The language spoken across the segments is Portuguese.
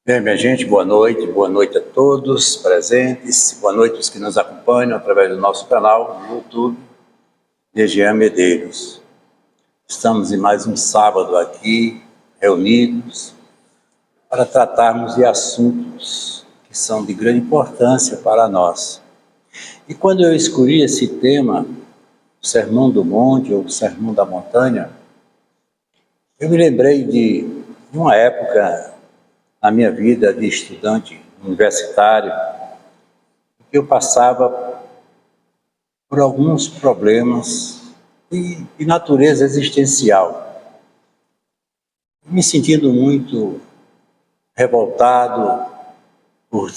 Bem, minha gente, boa noite a todos presentes, boa noite aos que nos acompanham através do nosso canal no YouTube, Jean Medeiros. Estamos em mais um sábado aqui, reunidos, para tratarmos de assuntos que são de grande importância para nós. E quando eu escolhi esse tema, o Sermão do Monte ou o Sermão da Montanha, eu me lembrei de uma época na minha vida de estudante universitário, eu passava por alguns problemas de natureza existencial, me sentindo muito revoltado por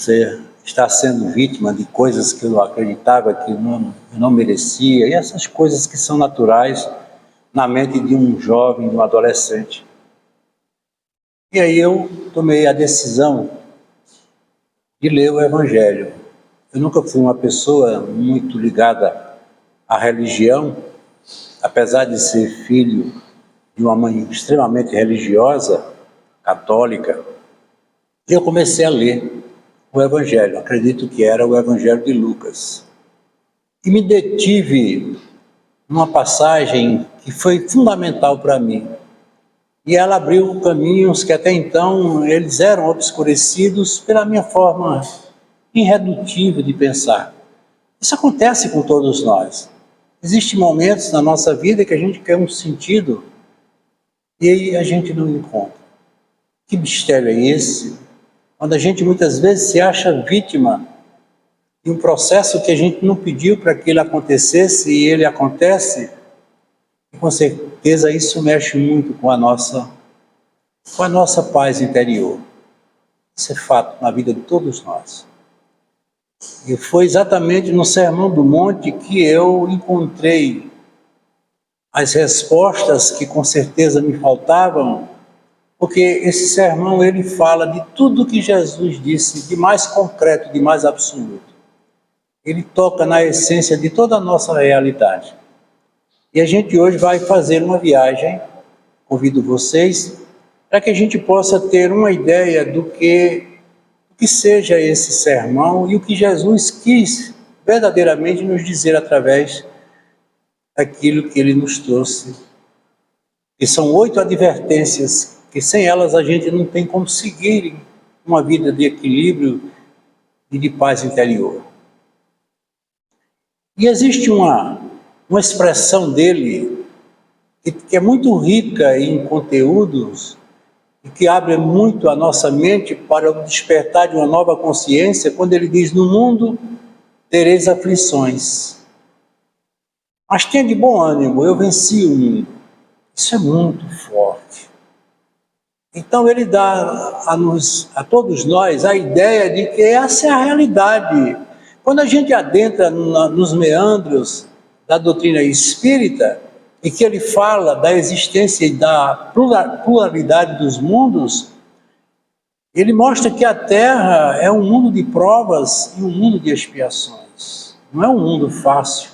estar sendo vítima de coisas que eu acreditava que eu não merecia, e essas coisas que são naturais na mente de um jovem, de um adolescente. E aí eu tomei a decisão de ler o Evangelho. Eu nunca fui uma pessoa muito ligada à religião, apesar de ser filho de uma mãe extremamente religiosa, católica. Eu comecei a ler o Evangelho, acredito que era o Evangelho de Lucas. E me detive numa passagem que foi fundamental para mim. E ela abriu caminhos que até então eles eram obscurecidos pela minha forma irredutível de pensar. Isso acontece com todos nós. Existem momentos na nossa vida que a gente quer um sentido e aí a gente não encontra. Que mistério é esse? Quando a gente muitas vezes se acha vítima de um processo que a gente não pediu para que ele acontecesse e ele acontece, e com certeza isso mexe muito com a nossa paz interior. Isso é fato na vida de todos nós. E foi exatamente no Sermão do Monte que eu encontrei as respostas que com certeza me faltavam, porque esse sermão ele fala de tudo que Jesus disse, de mais concreto, de mais absoluto. Ele toca na essência de toda a nossa realidade. E a gente hoje vai fazer uma viagem, convido vocês, para que a gente possa ter uma ideia do que seja esse sermão e o que Jesus quis verdadeiramente nos dizer através daquilo que ele nos trouxe. E são 8 advertências que sem elas a gente não tem como seguir uma vida de equilíbrio e de paz interior. E existe uma expressão dele que é muito rica em conteúdos e que abre muito a nossa mente para o despertar de uma nova consciência, quando ele diz: no mundo tereis aflições, mas tenha de bom ânimo, eu venci o mundo. Isso é muito forte. Então ele dá a todos nós a ideia de que essa é a realidade. Quando a gente adentra nos meandros da doutrina espírita, e que ele fala da existência e da pluralidade dos mundos, ele mostra que a Terra é um mundo de provas e um mundo de expiações. Não é um mundo fácil.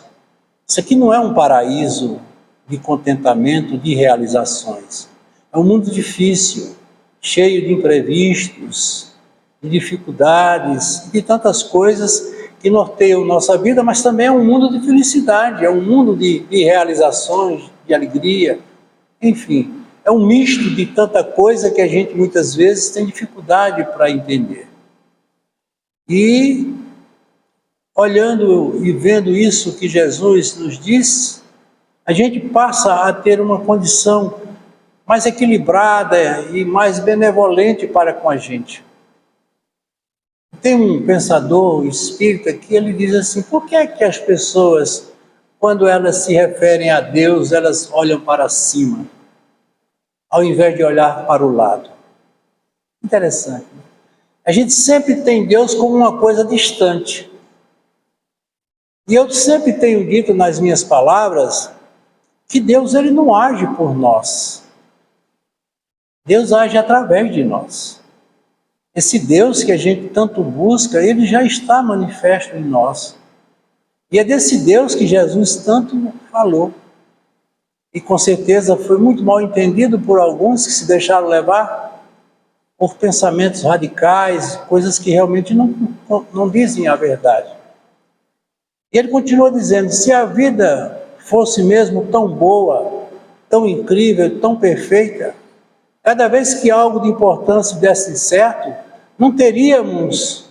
Isso aqui não é um paraíso de contentamento, de realizações. É um mundo difícil, cheio de imprevistos, de dificuldades, de tantas coisas que norteiam nossa vida, mas também é um mundo de felicidade, é um mundo de realizações, de alegria, enfim, é um misto de tanta coisa que a gente muitas vezes tem dificuldade para entender. E olhando e vendo isso que Jesus nos diz, a gente passa a ter uma condição mais equilibrada e mais benevolente para com a gente. Tem um pensador espírita que ele diz assim: por que é que as pessoas, quando elas se referem a Deus, elas olham para cima, ao invés de olhar para o lado? Interessante. A gente sempre tem Deus como uma coisa distante. E eu sempre tenho dito nas minhas palavras que Deus ele não age por nós. Deus age através de nós. Esse Deus que a gente tanto busca, ele já está manifesto em nós. E é desse Deus que Jesus tanto falou. E com certeza foi muito mal entendido por alguns que se deixaram levar por pensamentos radicais, coisas que realmente não dizem a verdade. E ele continua dizendo, se a vida fosse mesmo tão boa, tão incrível, tão perfeita, cada vez que algo de importância desse certo, não teríamos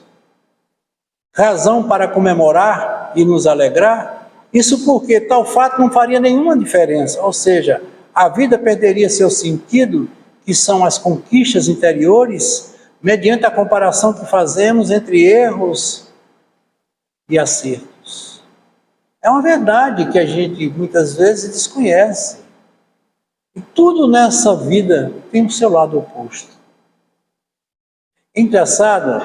razão para comemorar e nos alegrar? Isso porque tal fato não faria nenhuma diferença, ou seja, a vida perderia seu sentido, que são as conquistas interiores, mediante a comparação que fazemos entre erros e acertos. É uma verdade que a gente muitas vezes desconhece. E tudo nessa vida tem o seu lado oposto. É engraçado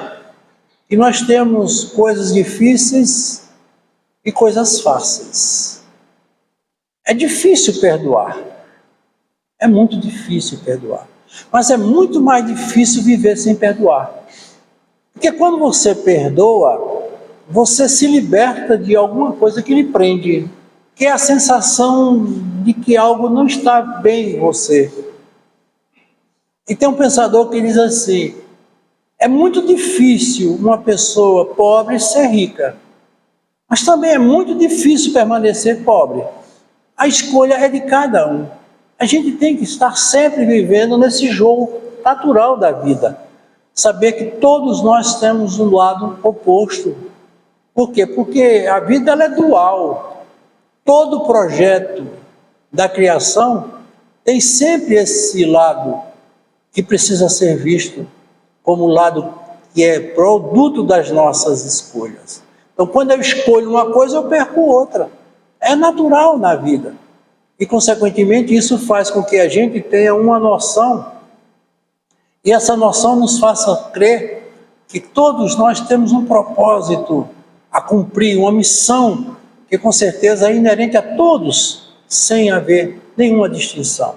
que nós temos coisas difíceis e coisas fáceis. É difícil perdoar. É muito difícil perdoar. Mas é muito mais difícil viver sem perdoar. Porque quando você perdoa, você se liberta de alguma coisa que lhe prende, que é a sensação de que algo não está bem em você. E tem um pensador que diz assim, é muito difícil uma pessoa pobre ser rica, mas também é muito difícil permanecer pobre. A escolha é de cada um. A gente tem que estar sempre vivendo nesse jogo natural da vida. Saber que todos nós temos um lado oposto. Por quê? Porque a vida ela é dual. Todo projeto da criação tem sempre esse lado que precisa ser visto como lado que é produto das nossas escolhas. Então, quando eu escolho uma coisa, eu perco outra. É natural na vida. E, consequentemente, isso faz com que a gente tenha uma noção, e essa noção nos faça crer que todos nós temos um propósito a cumprir, uma missão que com certeza é inerente a todos, sem haver nenhuma distinção.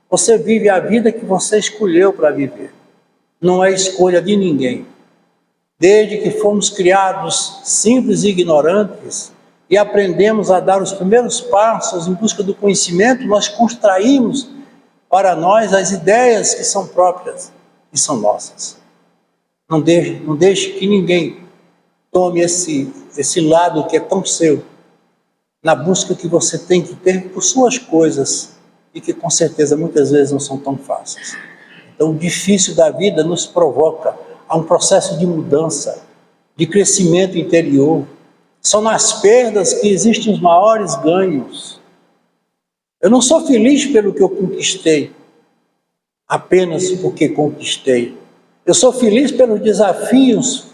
Você vive a vida que você escolheu para viver. Não é escolha de ninguém. Desde que fomos criados simples e ignorantes e aprendemos a dar os primeiros passos em busca do conhecimento, nós construímos para nós as ideias que são próprias e são nossas. Não deixe que ninguém tome esse lado que é tão seu, na busca que você tem que ter por suas coisas e que com certeza muitas vezes não são tão fáceis. Então, o difícil da vida nos provoca a um processo de mudança, de crescimento interior. São nas perdas que existem os maiores ganhos. Eu não sou feliz pelo que eu conquistei, apenas porque conquistei. Eu sou feliz pelos desafios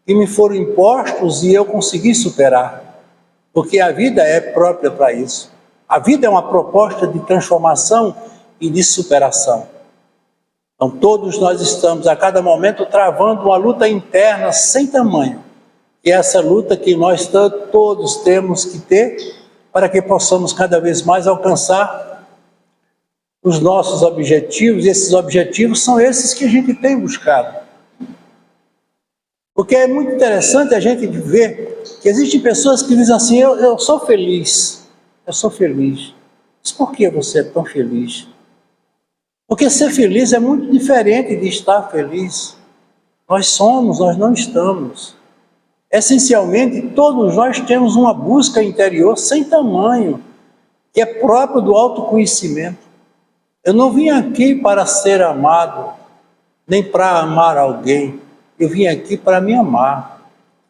que me foram impostos e eu consegui superar, porque a vida é própria para isso. A vida é uma proposta de transformação e de superação. Então todos nós estamos a cada momento travando uma luta interna sem tamanho. E essa luta que nós todos temos que ter para que possamos cada vez mais alcançar os nossos objetivos. E esses objetivos são esses que a gente tem buscado. Porque é muito interessante a gente ver que existem pessoas que dizem assim, eu sou feliz, eu sou feliz. Mas por que você é tão feliz? Porque ser feliz é muito diferente de estar feliz. Nós somos, nós não estamos. Essencialmente, todos nós temos uma busca interior sem tamanho, que é próprio do autoconhecimento. Eu não vim aqui para ser amado, nem para amar alguém. Eu vim aqui para me amar.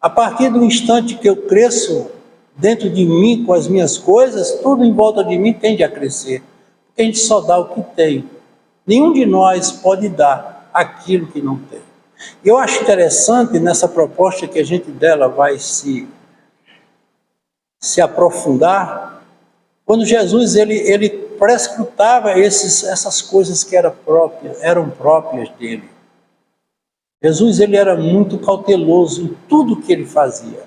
A partir do instante que eu cresço dentro de mim com as minhas coisas, tudo em volta de mim tende a crescer. Porque a gente só dá o que tem. Nenhum de nós pode dar aquilo que não tem. Eu acho interessante nessa proposta que a gente dela vai se aprofundar, quando Jesus ele prescrutava essas coisas que eram próprias dele. Jesus ele era muito cauteloso em tudo que ele fazia.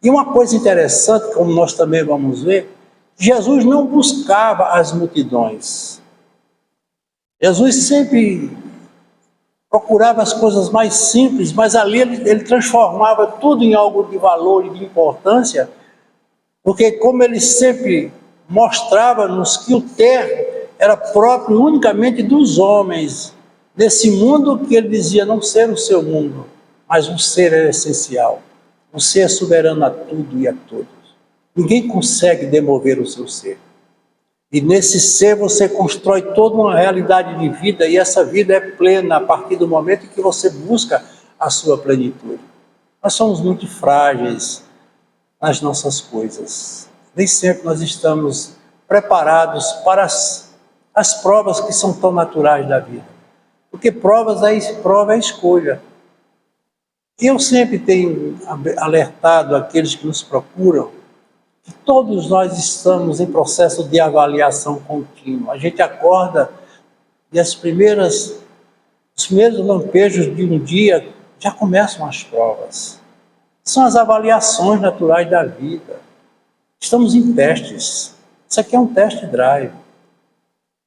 E uma coisa interessante, como nós também vamos ver, Jesus não buscava as multidões. Jesus sempre procurava as coisas mais simples, mas ali ele transformava tudo em algo de valor e de importância, porque como ele sempre mostrava-nos que o ter era próprio unicamente dos homens, nesse mundo que ele dizia não ser o seu mundo, mas um ser é essencial. Um ser é soberano a tudo e a todos. Ninguém consegue demover o seu ser. E nesse ser você constrói toda uma realidade de vida, e essa vida é plena a partir do momento em que você busca a sua plenitude. Nós somos muito frágeis nas nossas coisas. Nem sempre nós estamos preparados para as provas que são tão naturais da vida. Porque prova é escolha. E eu sempre tenho alertado aqueles que nos procuram que todos nós estamos em processo de avaliação contínua. A gente acorda e os primeiros lampejos de um dia já começam as provas. São as avaliações naturais da vida. Estamos em testes. Isso aqui é um test drive.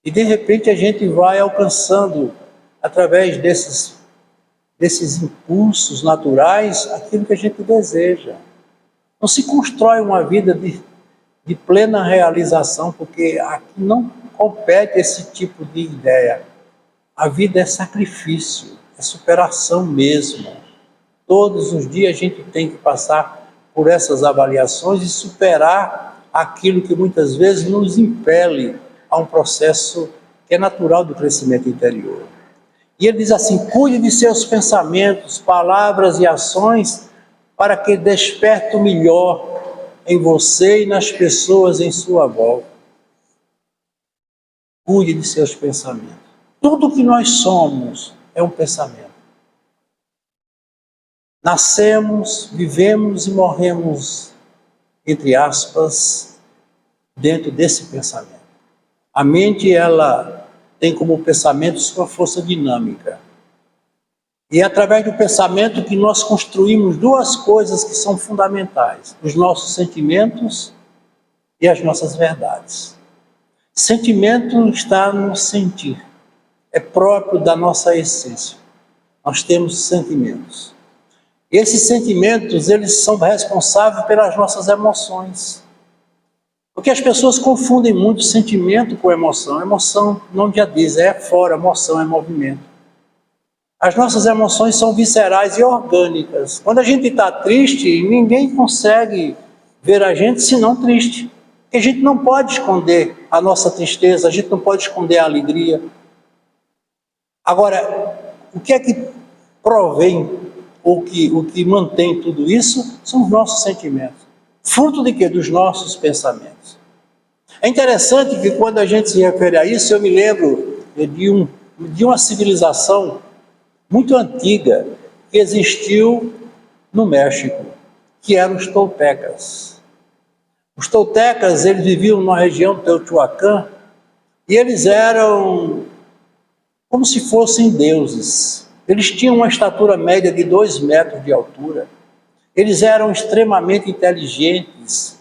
E de repente a gente vai alcançando, através desses impulsos naturais, aquilo que a gente deseja. Não se constrói uma vida de plena realização, porque aqui não compete esse tipo de ideia. A vida é sacrifício, é superação mesmo. Todos os dias a gente tem que passar por essas avaliações e superar aquilo que muitas vezes nos impele a um processo que é natural do crescimento interior. E ele diz assim: cuide de seus pensamentos, palavras e ações para que desperte o melhor em você e nas pessoas em sua volta. Cuide de seus pensamentos. Tudo que nós somos é um pensamento. Nascemos, vivemos e morremos, entre aspas, dentro desse pensamento. A mente, ela tem como pensamento sua força dinâmica. E é através do pensamento que nós construímos duas coisas que são fundamentais: os nossos sentimentos e as nossas verdades. Sentimento está no sentir, é próprio da nossa essência. Nós temos sentimentos. Esses sentimentos, eles são responsáveis pelas nossas emoções. Porque as pessoas confundem muito sentimento com emoção. Emoção, o nome já diz, é fora, emoção é movimento. As nossas emoções são viscerais e orgânicas. Quando a gente está triste, ninguém consegue ver a gente senão triste. Porque a gente não pode esconder a nossa tristeza, a gente não pode esconder a alegria. Agora, o que é que provém, o que mantém tudo isso, são os nossos sentimentos. Fruto de quê? Dos nossos pensamentos. É interessante que quando a gente se refere a isso, eu me lembro de uma civilização muito antiga que existiu no México, que eram os toltecas. Os toltecas, eles viviam numa região do Teotihuacan, e eles eram como se fossem deuses. Eles tinham uma estatura média de 2 metros de altura. Eles eram extremamente inteligentes.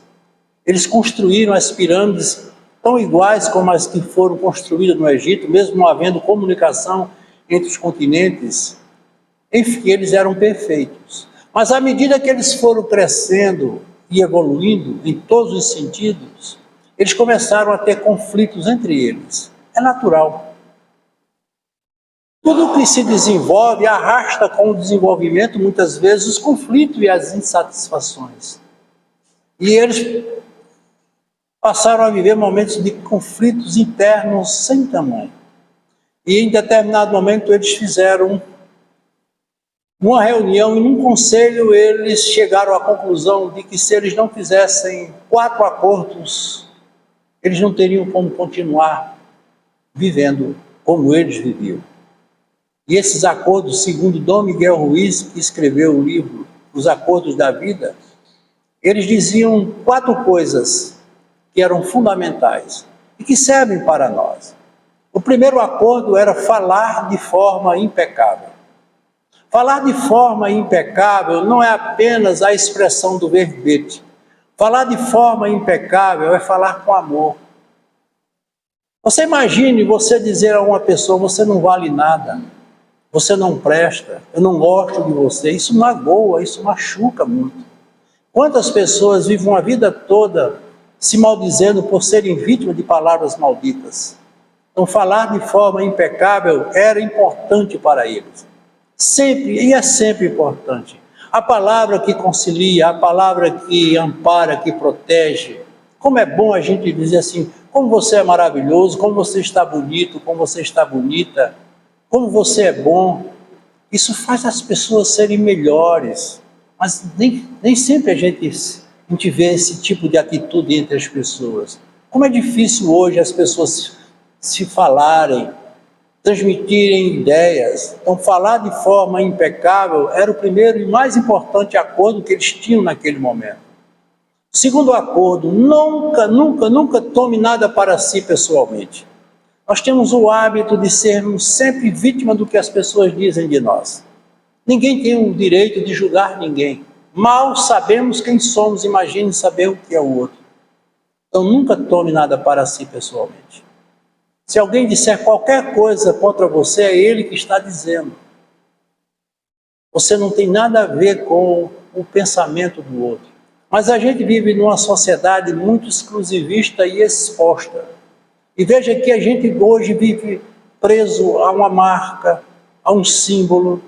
Eles construíram as pirâmides tão iguais como as que foram construídas no Egito, mesmo não havendo comunicação entre os continentes. Enfim, eles eram perfeitos. Mas à medida que eles foram crescendo e evoluindo em todos os sentidos, eles começaram a ter conflitos entre eles. É natural. Tudo que se desenvolve arrasta com o desenvolvimento, muitas vezes, os conflitos e as insatisfações. E eles passaram a viver momentos de conflitos internos sem tamanho. E em determinado momento eles fizeram uma reunião e num conselho eles chegaram à conclusão de que se eles não fizessem 4 acordos, eles não teriam como continuar vivendo como eles viviam. E esses acordos, segundo Dom Miguel Ruiz, que escreveu o livro Os Acordos da Vida, eles diziam 4 coisas que eram fundamentais e que servem para nós. O primeiro acordo era falar de forma impecável. Falar de forma impecável não é apenas a expressão do verbete. Falar de forma impecável é falar com amor. Você imagine você dizer a uma pessoa: você não vale nada, você não presta, eu não gosto de você. Isso magoa, isso machuca muito. Quantas pessoas vivem uma vida toda se maldizendo por serem vítimas de palavras malditas? Então, falar de forma impecável era importante para eles. Sempre, e é sempre importante. A palavra que concilia, a palavra que ampara, que protege. Como é bom a gente dizer assim, como você é maravilhoso, como você está bonito, como você está bonita, como você é bom. Isso faz as pessoas serem melhores. Mas nem sempre a gente vê esse tipo de atitude entre as pessoas. Como é difícil hoje as pessoas se falarem, transmitirem ideias. Então, falar de forma impecável era o primeiro e mais importante acordo que eles tinham naquele momento. Segundo acordo, nunca tome nada para si pessoalmente. Nós temos o hábito de sermos sempre vítima do que as pessoas dizem de nós. Ninguém tem o direito de julgar ninguém. Mal sabemos quem somos, imagine saber o que é o outro. Então, nunca tome nada para si pessoalmente. Se alguém disser qualquer coisa contra você, é ele que está dizendo. Você não tem nada a ver com o pensamento do outro. Mas a gente vive numa sociedade muito exclusivista e exposta. E veja que a gente hoje vive preso a uma marca, a um símbolo.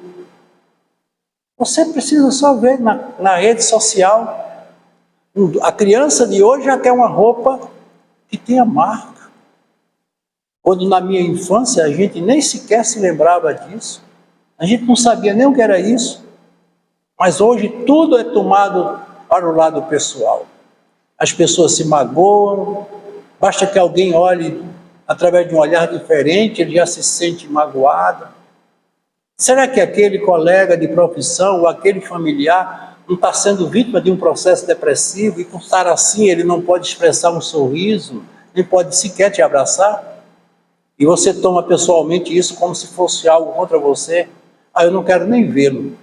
Você precisa só ver na rede social. A criança de hoje já quer uma roupa que tenha marca. Quando na minha infância a gente nem sequer se lembrava disso. A gente não sabia nem o que era isso. Mas hoje tudo é tomado para o lado pessoal. As pessoas se magoam, basta que alguém olhe através de um olhar diferente, ele já se sente magoado. Será que aquele colega de profissão ou aquele familiar não está sendo vítima de um processo depressivo e por estar assim ele não pode expressar um sorriso, nem pode sequer te abraçar? E você toma pessoalmente isso como se fosse algo contra você. Eu não quero nem vê-lo,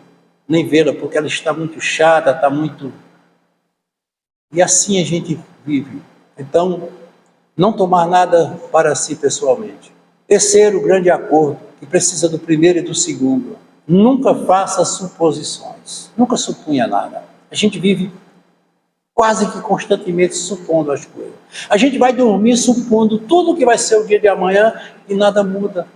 nem vê-la, porque ela está muito chata, está muito... E assim a gente vive. Então, não tomar nada para si pessoalmente. Terceiro grande acordo, que precisa do primeiro e do segundo. Nunca faça suposições. Nunca supunha nada. A gente vive quase que constantemente supondo as coisas. A gente vai dormir supondo tudo que vai ser o dia de amanhã e nada muda.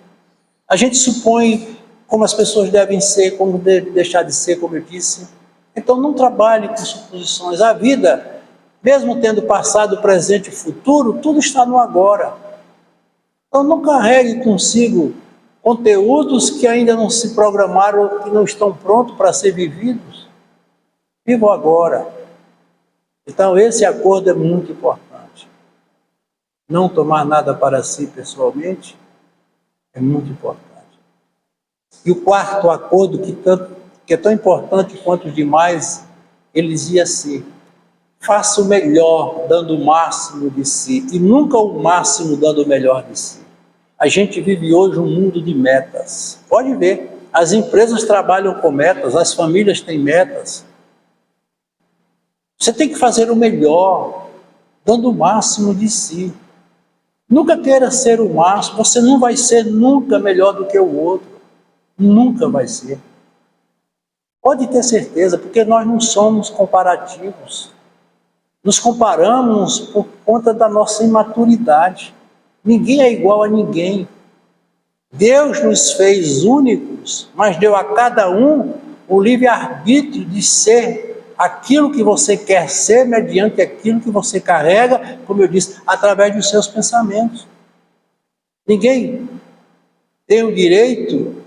A gente supõe como as pessoas devem ser, como deixar de ser, como eu disse. Então não trabalhe com suposições. A vida, mesmo tendo passado, presente e futuro, tudo está no agora. Então não carregue consigo conteúdos que ainda não se programaram, que não estão prontos para ser vividos. Viva o agora. Então esse acordo é muito importante. Não tomar nada para si pessoalmente é muito importante. E o quarto acordo, que é tão importante quanto os demais, ele dizia assim: faça o melhor dando o máximo de si, e nunca o máximo dando o melhor de si. A gente vive hoje um mundo de metas. Pode ver, as empresas trabalham com metas, as famílias têm metas. Você tem que fazer o melhor, dando o máximo de si. Nunca queira ser o máximo, você não vai ser nunca melhor do que o outro. Nunca vai ser. Pode ter certeza, porque nós não somos comparativos. Nos comparamos por conta da nossa imaturidade. Ninguém é igual a ninguém. Deus nos fez únicos, mas deu a cada um o livre-arbítrio de ser aquilo que você quer ser, mediante aquilo que você carrega, como eu disse, através dos seus pensamentos. Ninguém tem o direito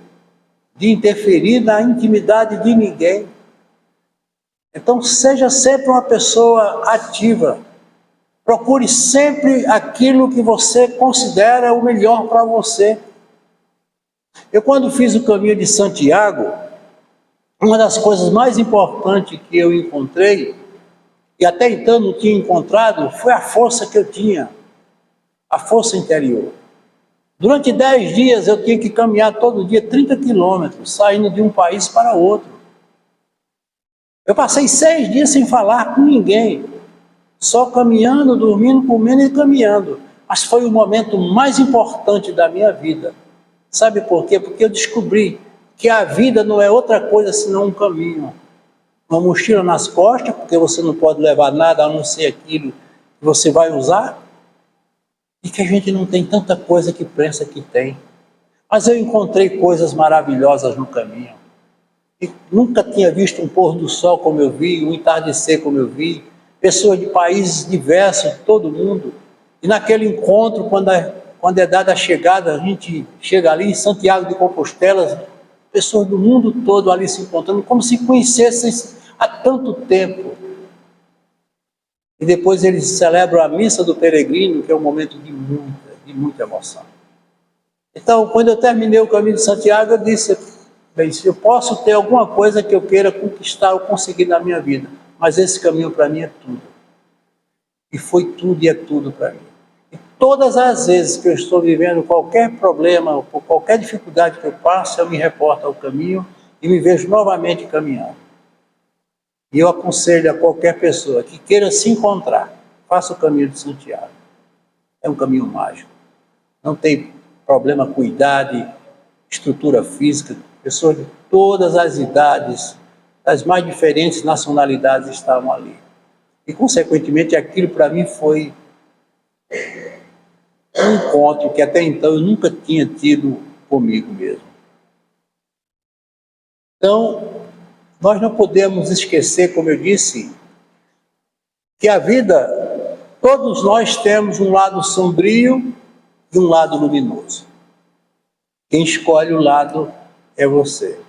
de interferir na intimidade de ninguém. Então, seja sempre uma pessoa ativa. Procure sempre aquilo que você considera o melhor para você. Eu, quando fiz o caminho de Santiago, uma das coisas mais importantes que eu encontrei, e até então não tinha encontrado, foi a força que eu tinha, a força interior. Durante 10 dias eu tinha que caminhar todo dia 30 quilômetros, saindo de um país para outro. Eu passei 6 dias sem falar com ninguém, só caminhando, dormindo, comendo e caminhando. Mas foi o momento mais importante da minha vida. Sabe por quê? Porque eu descobri que a vida não é outra coisa senão um caminho. Uma mochila nas costas, porque você não pode levar nada a não ser aquilo que você vai usar. e que a gente não tem tanta coisa que pensa que tem. Mas eu encontrei coisas maravilhosas no caminho. E nunca tinha visto um pôr do sol como eu vi, um entardecer como eu vi, pessoas de países diversos, todo mundo. E naquele encontro, quando é dada a chegada, a gente chega ali em Santiago de Compostela, pessoas do mundo todo ali se encontrando, como se conhecessem há tanto tempo. E depois eles celebram a missa do peregrino, que é um momento de muita emoção. Então, quando eu terminei o caminho de Santiago, eu disse, bem, se eu posso ter alguma coisa que eu queira conquistar ou conseguir na minha vida, mas esse caminho para mim é tudo. E foi tudo e é tudo para mim. E todas as vezes que eu estou vivendo qualquer problema, ou qualquer dificuldade que eu passo, eu me reporto ao caminho e me vejo novamente caminhando. E eu aconselho a qualquer pessoa que queira se encontrar, faça o caminho de Santiago. É um caminho mágico. Não tem problema com idade, estrutura física, pessoas de todas as idades, das mais diferentes nacionalidades estavam ali. E, consequentemente, aquilo para mim foi um encontro que até então eu nunca tinha tido comigo mesmo. Então, nós não podemos esquecer, como eu disse, que a vida, todos nós temos um lado sombrio e um lado luminoso. Quem escolhe o lado é você.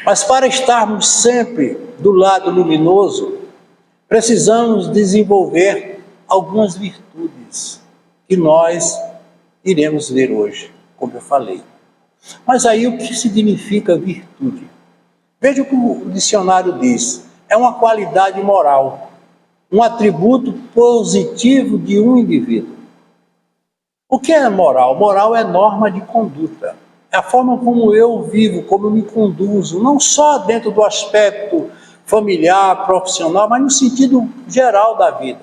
Mas para estarmos sempre do lado luminoso, precisamos desenvolver algumas virtudes que nós iremos ver hoje, como eu falei. Mas aí o que significa virtude? Veja o que o dicionário diz. É uma qualidade moral, um atributo positivo de um indivíduo. O que é moral? Moral é norma de conduta. É a forma como eu vivo, como eu me conduzo, não só dentro do aspecto familiar, profissional, mas no sentido geral da vida.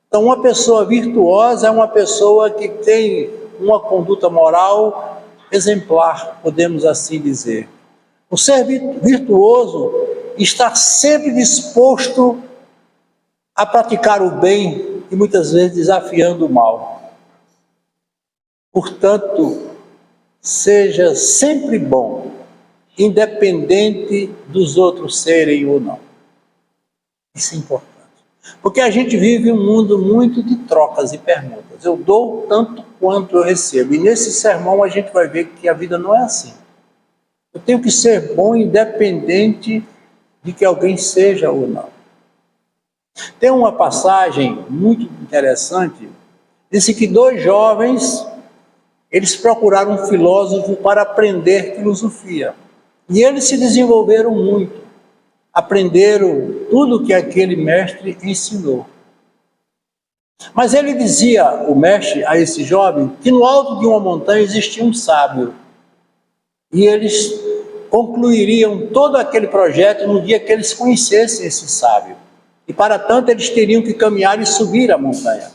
Então, uma pessoa virtuosa é uma pessoa que tem uma conduta moral exemplar, podemos assim dizer. O ser virtuoso está sempre disposto a praticar o bem e muitas vezes desafiando o mal. Portanto, seja sempre bom, independente dos outros serem ou não. Isso é importante. Porque a gente vive um mundo muito de trocas e permutas. Eu dou tanto quanto eu recebo. E nesse sermão a gente vai ver que a vida não é assim. Eu tenho que ser bom independente de que alguém seja ou não. Tem uma passagem muito interessante. Disse que dois jovens, eles procuraram um filósofo para aprender filosofia. E eles se desenvolveram muito. Aprenderam tudo que aquele mestre ensinou. Mas ele dizia, o mestre, a esse jovem, que no alto de uma montanha existia um sábio. E eles concluiriam todo aquele projeto no dia que eles conhecessem esse sábio. E para tanto eles teriam que caminhar e subir a montanha.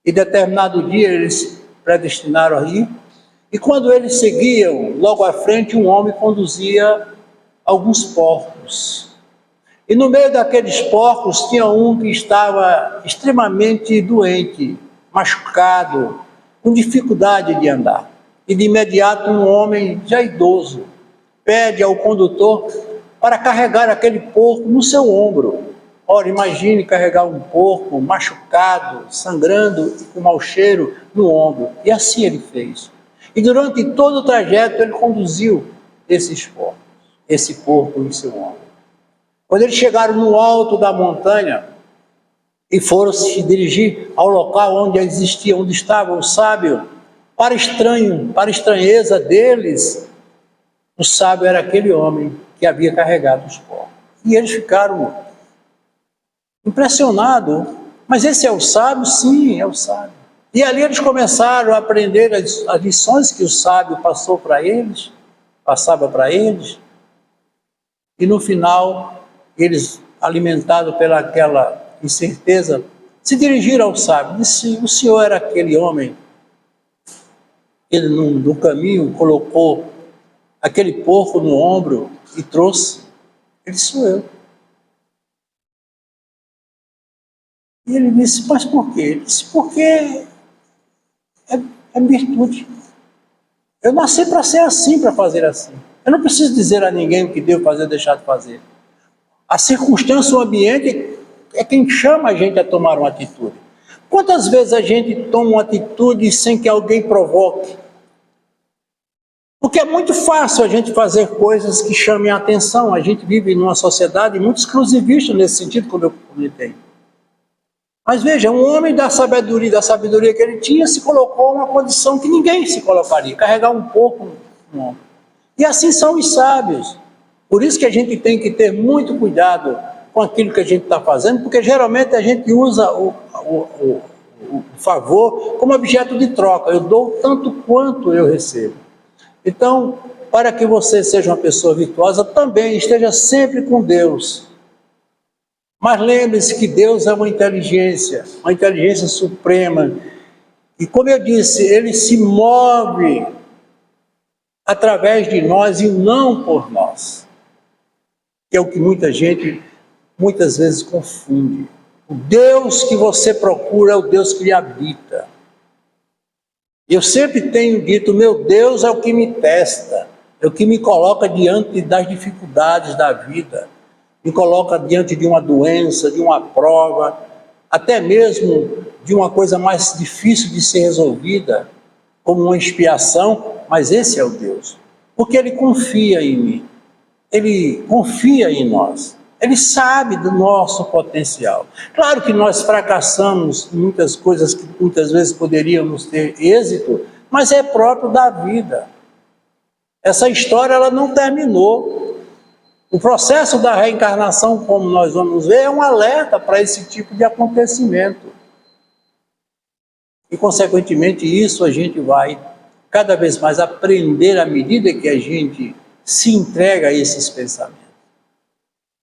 E determinado dia eles predestinaram a ir. E quando eles seguiam, logo à frente um homem conduzia alguns porcos. E no meio daqueles porcos tinha um que estava extremamente doente, machucado, com dificuldade de andar. E de imediato um homem já idoso pede ao condutor para carregar aquele porco no seu ombro. Ora, imagine carregar um porco machucado, sangrando e com mau cheiro no ombro. E assim ele fez. E durante todo o trajeto ele conduziu esse porco no seu ombro. Quando eles chegaram no alto da montanha e foram se dirigir ao local onde estava o sábio, para estranheza deles, o sábio era aquele homem que havia carregado os porcos. E eles ficaram impressionados. Mas esse é o sábio? Sim, é o sábio. E ali eles começaram a aprender as lições que o sábio passava para eles. E no final, eles, alimentados pelaquela incerteza, se dirigiram ao sábio. Disse, o senhor era aquele homem. Ele no caminho colocou aquele porco no ombro e trouxe. Ele disse, sou eu. E ele disse, mas por quê? Ele disse, porque é virtude. Eu nasci para ser assim, para fazer assim. Eu não preciso dizer a ninguém o que devo fazer ou deixar de fazer. A circunstância, o ambiente é quem chama a gente a tomar uma atitude. Quantas vezes a gente toma uma atitude sem que alguém provoque? Porque é muito fácil a gente fazer coisas que chamem a atenção. A gente vive numa sociedade muito exclusivista nesse sentido, como eu comentei. Mas veja, um homem da sabedoria que ele tinha, se colocou numa condição que ninguém se colocaria, carregar um pouco no ombro. E assim são os sábios. Por isso que a gente tem que ter muito cuidado com aquilo que a gente está fazendo, porque geralmente a gente usa o favor como objeto de troca. Eu dou tanto quanto eu recebo. Então, para que você seja uma pessoa virtuosa, também esteja sempre com Deus. Mas lembre-se que Deus é uma inteligência suprema. E como eu disse, Ele se move através de nós e não por nós. Que é o que muita gente, muitas vezes, confunde. O Deus que você procura é o Deus que lhe habita. Eu sempre tenho dito, meu Deus é o que me testa, é o que me coloca diante das dificuldades da vida, me coloca diante de uma doença, de uma prova, até mesmo de uma coisa mais difícil de ser resolvida, como uma expiação, mas esse é o Deus, porque Ele confia em mim, Ele confia em nós. Ele sabe do nosso potencial. Claro que nós fracassamos em muitas coisas que muitas vezes poderíamos ter êxito, mas é próprio da vida. Essa história ela não terminou. O processo da reencarnação, como nós vamos ver, é um alerta para esse tipo de acontecimento. E, consequentemente, isso a gente vai cada vez mais aprender à medida que a gente se entrega a esses pensamentos.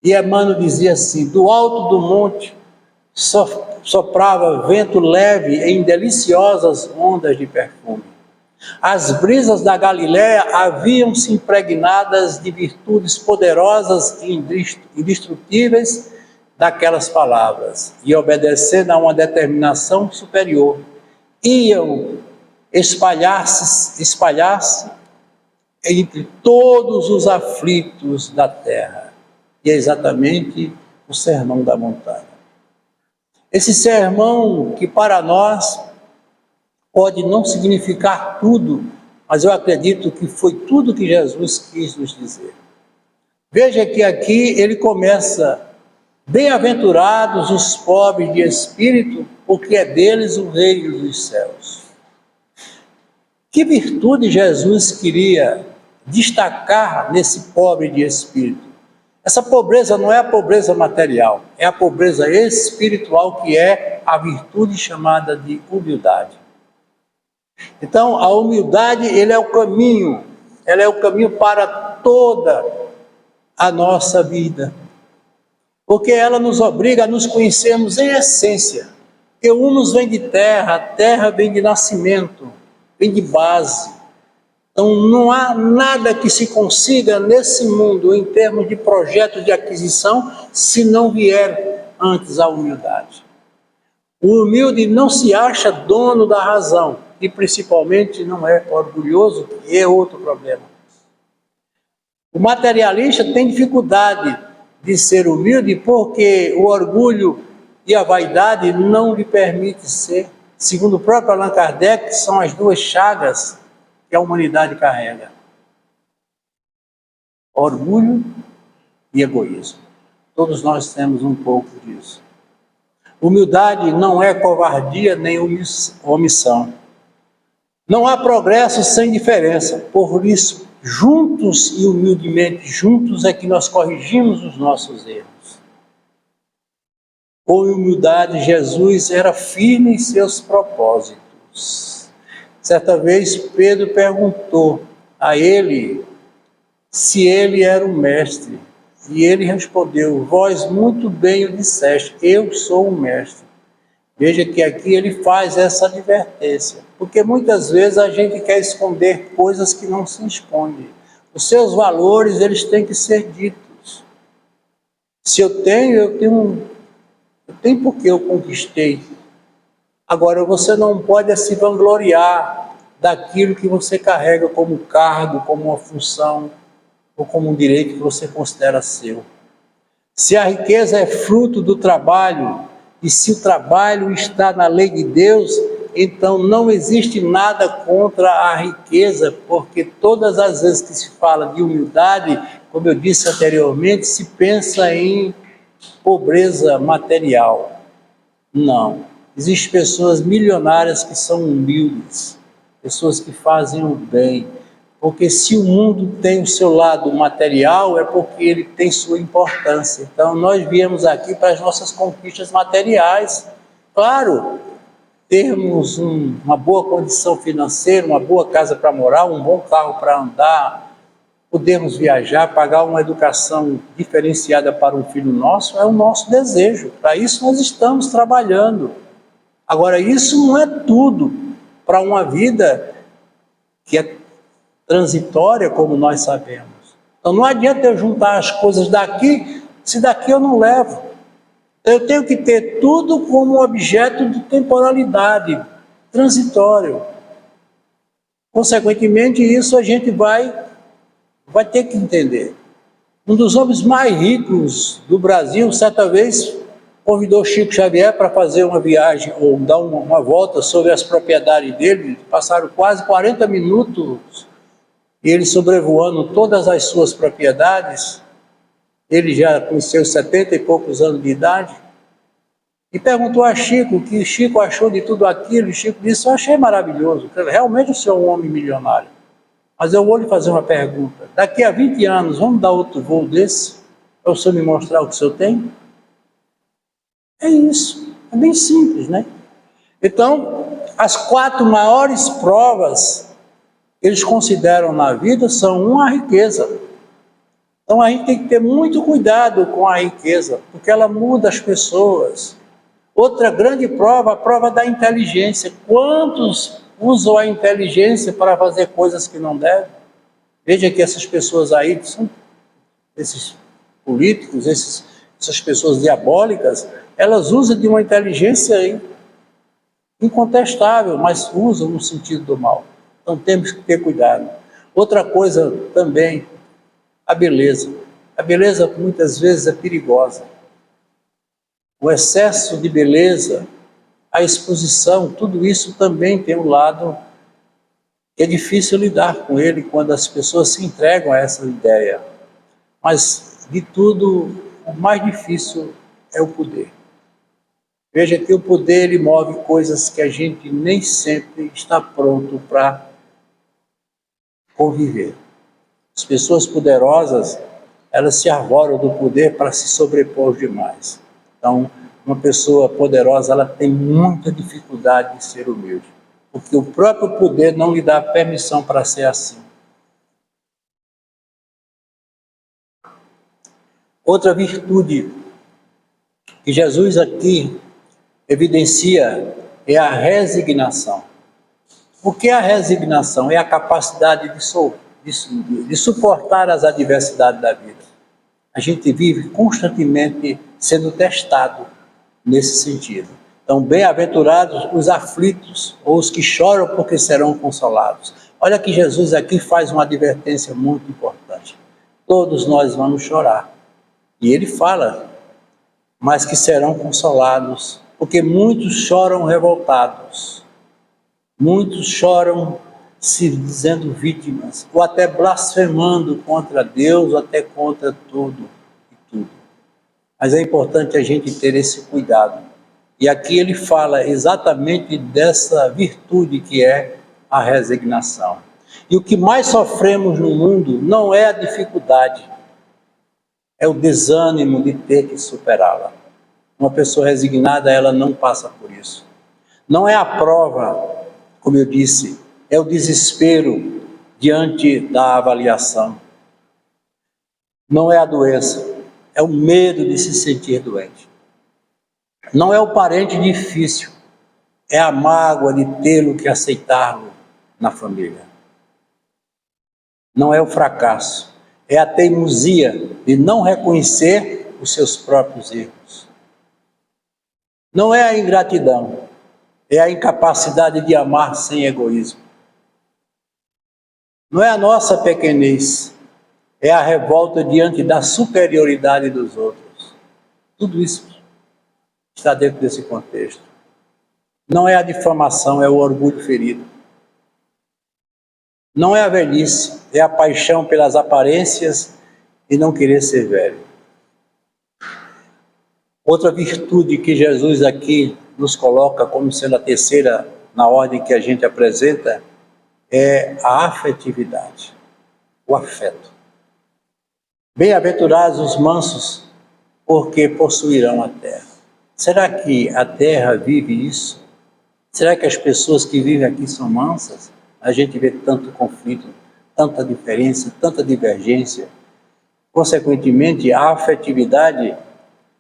E Emmanuel dizia assim, do alto do monte soprava vento leve em deliciosas ondas de perfume. As brisas da Galiléia haviam-se impregnadas de virtudes poderosas e indestrutíveis daquelas palavras, e obedecendo a uma determinação superior, iam espalhar-se entre todos os aflitos da terra. E é exatamente o Sermão da Montanha. Esse sermão que para nós pode não significar tudo, mas eu acredito que foi tudo que Jesus quis nos dizer. Veja que aqui ele começa, bem-aventurados os pobres de espírito, porque é deles o reino dos céus. Que virtude Jesus queria destacar nesse pobre de espírito? Essa pobreza não é a pobreza material, é a pobreza espiritual, que é a virtude chamada de humildade. Então, a humildade, ela é o caminho para toda a nossa vida, porque ela nos obriga a nos conhecermos em essência. Porque o humus vem de terra, a terra vem de nascimento, vem de base. Então, não há nada que se consiga nesse mundo, em termos de projeto de aquisição, se não vier antes a humildade. O humilde não se acha dono da razão, e principalmente não é orgulhoso, que é outro problema. O materialista tem dificuldade de ser humilde porque o orgulho e a vaidade não lhe permite ser. Segundo o próprio Allan Kardec, são as duas chagas que a humanidade carrega: orgulho e egoísmo. Todos nós temos um pouco disso. Humildade não é covardia nem omissão. Não há progresso sem diferença. Por isso, juntos e humildemente juntos é que nós corrigimos os nossos erros. Com humildade, Jesus era firme em seus propósitos. Certa vez, Pedro perguntou a ele se ele era o mestre. E ele respondeu: vós muito bem o disseste, eu sou o mestre. Veja que aqui ele faz essa advertência, porque muitas vezes a gente quer esconder coisas que não se escondem. Os seus valores, eles têm que ser ditos. Se eu tenho porque eu conquistei. Agora, você não pode se vangloriar daquilo que você carrega como cargo, como uma função, ou como um direito que você considera seu. Se a riqueza é fruto do trabalho, e se o trabalho está na lei de Deus, então não existe nada contra a riqueza, porque todas as vezes que se fala de humildade, como eu disse anteriormente, se pensa em pobreza material. Não. Existem pessoas milionárias que são humildes, pessoas que fazem o bem, porque se o mundo tem o seu lado material, é porque ele tem sua importância. Então, nós viemos aqui para as nossas conquistas materiais. Claro, termos uma boa condição financeira, uma boa casa para morar, um bom carro para andar, podermos viajar, pagar uma educação diferenciada para um filho nosso, é o nosso desejo. Para isso nós estamos trabalhando. Agora, isso não é tudo para uma vida que é transitória, como nós sabemos. Então não adianta eu juntar as coisas daqui, se daqui eu não levo. Eu tenho que ter tudo como objeto de temporalidade, transitório. Consequentemente, isso a gente vai ter que entender. Um dos homens mais ricos do Brasil, certa vez, convidou Chico Xavier para fazer uma viagem, ou dar uma volta sobre as propriedades dele. Passaram quase 40 minutos e ele sobrevoando todas as suas propriedades. Ele já com seus 70 e poucos anos de idade, e perguntou a Chico o que Chico achou de tudo aquilo. E Chico disse: eu achei maravilhoso, realmente o senhor é um homem milionário, mas eu vou lhe fazer uma pergunta: daqui a 20 anos vamos dar outro voo desse, para o senhor me mostrar o que o senhor tem? É isso, é bem simples, né? Então, as 4 maiores provas que eles consideram na vida são uma, a riqueza. Então a gente tem que ter muito cuidado com a riqueza, porque ela muda as pessoas. Outra grande prova, a prova da inteligência. Quantos usam a inteligência para fazer coisas que não devem? Veja que essas pessoas aí, são esses políticos, essas pessoas diabólicas, elas usam de uma inteligência incontestável, mas usam no sentido do mal. Então temos que ter cuidado. Outra coisa também, a beleza. A beleza muitas vezes é perigosa. O excesso de beleza, a exposição, tudo isso também tem um lado que é difícil lidar com ele quando as pessoas se entregam a essa ideia. Mas, de tudo, o mais difícil é o poder. Veja que o poder, ele move coisas que a gente nem sempre está pronto para conviver. As pessoas poderosas, elas se arvoram do poder para se sobrepor aos demais. Então, uma pessoa poderosa, ela tem muita dificuldade de ser humilde, porque o próprio poder não lhe dá permissão para ser assim. Outra virtude que Jesus aqui evidencia é a resignação. O que é a resignação? É a capacidade de suportar as adversidades da vida. A gente vive constantemente sendo testado nesse sentido. Então, bem-aventurados os aflitos, ou os que choram porque serão consolados. Olha que Jesus aqui faz uma advertência muito importante. Todos nós vamos chorar. E ele fala, mas que serão consolados, porque muitos choram revoltados. Muitos choram se dizendo vítimas, ou até blasfemando contra Deus, ou até contra tudo e tudo. Mas é importante a gente ter esse cuidado. E aqui ele fala exatamente dessa virtude que é a resignação. E o que mais sofremos no mundo não é a dificuldade, é o desânimo de ter que superá-la. Uma pessoa resignada, ela não passa por isso. Não é a prova, como eu disse, é o desespero diante da avaliação. Não é a doença, é o medo de se sentir doente. Não é o parente difícil, é a mágoa de tê-lo que aceitá-lo na família. Não é o fracasso, é a teimosia de não reconhecer os seus próprios erros. Não é a ingratidão, é a incapacidade de amar sem egoísmo. Não é a nossa pequenez, é a revolta diante da superioridade dos outros. Tudo isso está dentro desse contexto. Não é a difamação, é o orgulho ferido. Não é a velhice, é a paixão pelas aparências e não querer ser velho. Outra virtude que Jesus aqui nos coloca como sendo a terceira na ordem que a gente apresenta é a afetividade, o afeto. Bem-aventurados os mansos, porque possuirão a terra. Será que a terra vive isso? Será que as pessoas que vivem aqui são mansas? A gente vê tanto conflito, tanta diferença, tanta divergência. Consequentemente, a afetividade,